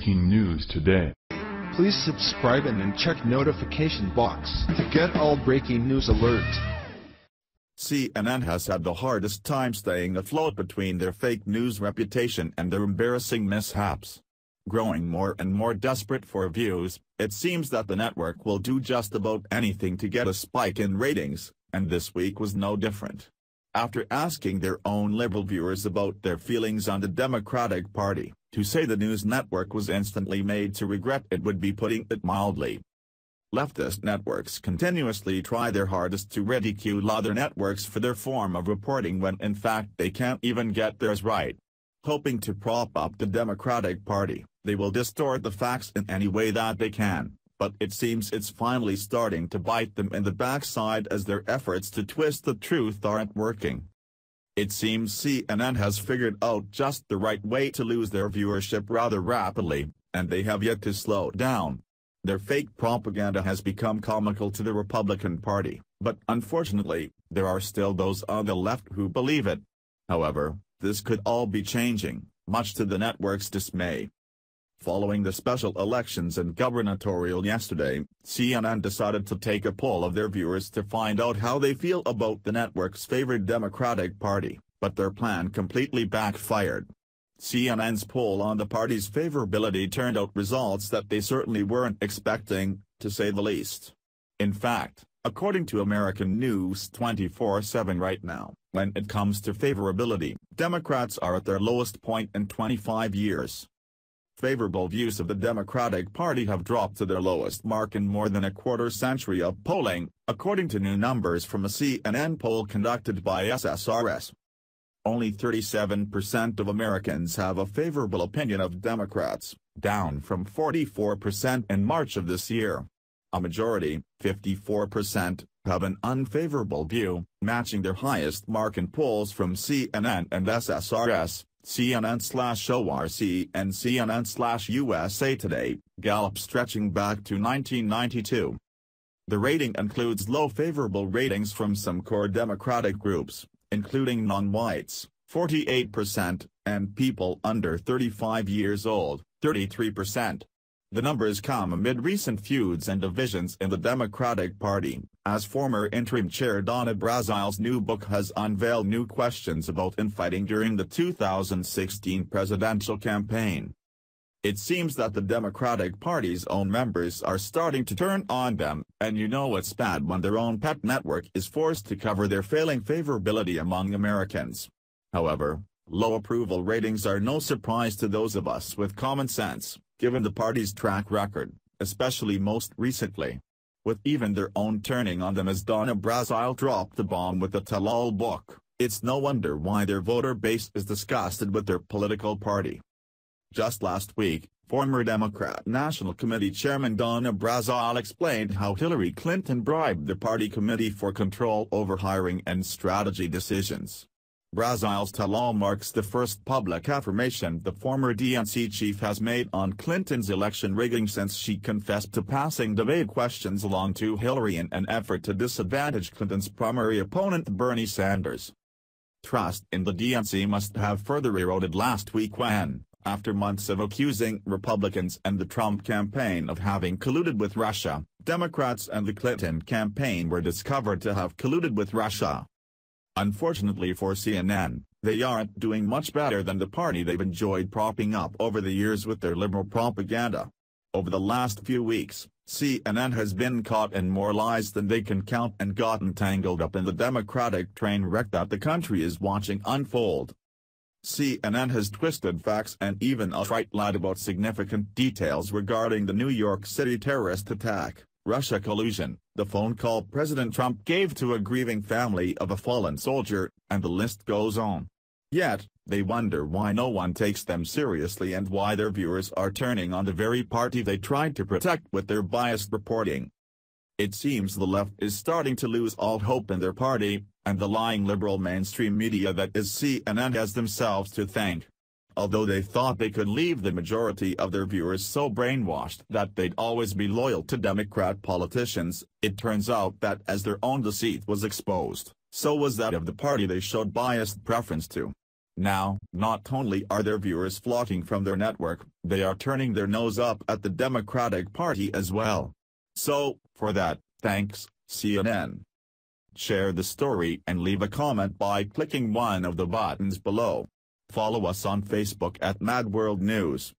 breaking news today. Please subscribe and then check notification box to get all breaking news alerts. CNN has had the hardest time staying afloat between their fake news reputation and their embarrassing mishaps. Growing more and more desperate for views, it seems that the network will do just about anything to get a spike in ratings, and this week was no different. After asking their own liberal viewers about their feelings on the Democratic Party, to say the news network was instantly made to regret it would be putting it mildly. Leftist networks continuously try their hardest to ridicule other networks for their form of reporting when in fact they can't even get theirs right. Hoping to prop up the Democratic Party, they will distort the facts in any way that they can, but it seems it's finally starting to bite them in the backside as their efforts to twist the truth aren't working. It seems CNN has figured out just the right way to lose their viewership rather rapidly, and they have yet to slow down. Their fake propaganda has become comical to the Republican Party, but unfortunately, there are still those on the left who believe it. However, this could all be changing, much to the network's dismay. Following the special elections and gubernatorial yesterday, CNN decided to take a poll of their viewers to find out how they feel about the network's favored Democratic Party, but their plan completely backfired. CNN's poll on the party's favorability turned out results that they certainly weren't expecting, to say the least. In fact, according to American News 24/7 right now, when it comes to favorability, Democrats are at their lowest point in 25 years. Favorable views of the Democratic Party have dropped to their lowest mark in more than a quarter-century of polling, according to new numbers from a CNN poll conducted by SSRS. Only 37% of Americans have a favorable opinion of Democrats, down from 44% in March of this year. A majority, 54%, have an unfavorable view, matching their highest mark in polls from CNN and SSRS. CNN/ORC and CNN/USA Today, Gallup stretching back to 1992. The rating includes low favorable ratings from some core Democratic groups, including non-whites, 48%, and people under 35 years old, 33%. The numbers come amid recent feuds and divisions in the Democratic Party, as former interim chair Donna Brazile's new book has unveiled new questions about infighting during the 2016 presidential campaign. It seems that the Democratic Party's own members are starting to turn on them, and you know it's bad when their own pet network is forced to cover their failing favorability among Americans. However, low approval ratings are no surprise to those of us with common sense, given the party's track record, especially most recently. With even their own turning on them as Donna Brazile dropped the bomb with the tell-all book, it's no wonder why their voter base is disgusted with their political party. Just last week, former Democrat National Committee Chairman Donna Brazile explained how Hillary Clinton bribed the party committee for control over hiring and strategy decisions. Brazile's tell-all marks the first public affirmation the former DNC chief has made on Clinton's election rigging since she confessed to passing debate questions along to Hillary in an effort to disadvantage Clinton's primary opponent Bernie Sanders. Trust in the DNC must have further eroded last week when, after months of accusing Republicans and the Trump campaign of having colluded with Russia, Democrats and the Clinton campaign were discovered to have colluded with Russia. Unfortunately for CNN, they aren't doing much better than the party they've enjoyed propping up over the years with their liberal propaganda. Over the last few weeks, CNN has been caught in more lies than they can count and gotten tangled up in the Democratic train wreck that the country is watching unfold. CNN has twisted facts and even outright lied about significant details regarding the New York City terrorist attack, Russia collusion, the phone call President Trump gave to a grieving family of a fallen soldier, and the list goes on. Yet, they wonder why no one takes them seriously and why their viewers are turning on the very party they tried to protect with their biased reporting. It seems the left is starting to lose all hope in their party, and the lying liberal mainstream media that is CNN has themselves to thank. Although they thought they could leave the majority of their viewers so brainwashed that they'd always be loyal to Democrat politicians, it turns out that as their own deceit was exposed, so was that of the party they showed biased preference to. Now, not only are their viewers flocking from their network, they are turning their nose up at the Democratic Party as well. So, for that, thanks, CNN. Share the story and leave a comment by clicking one of the buttons below. Follow us on Facebook at Mad World News.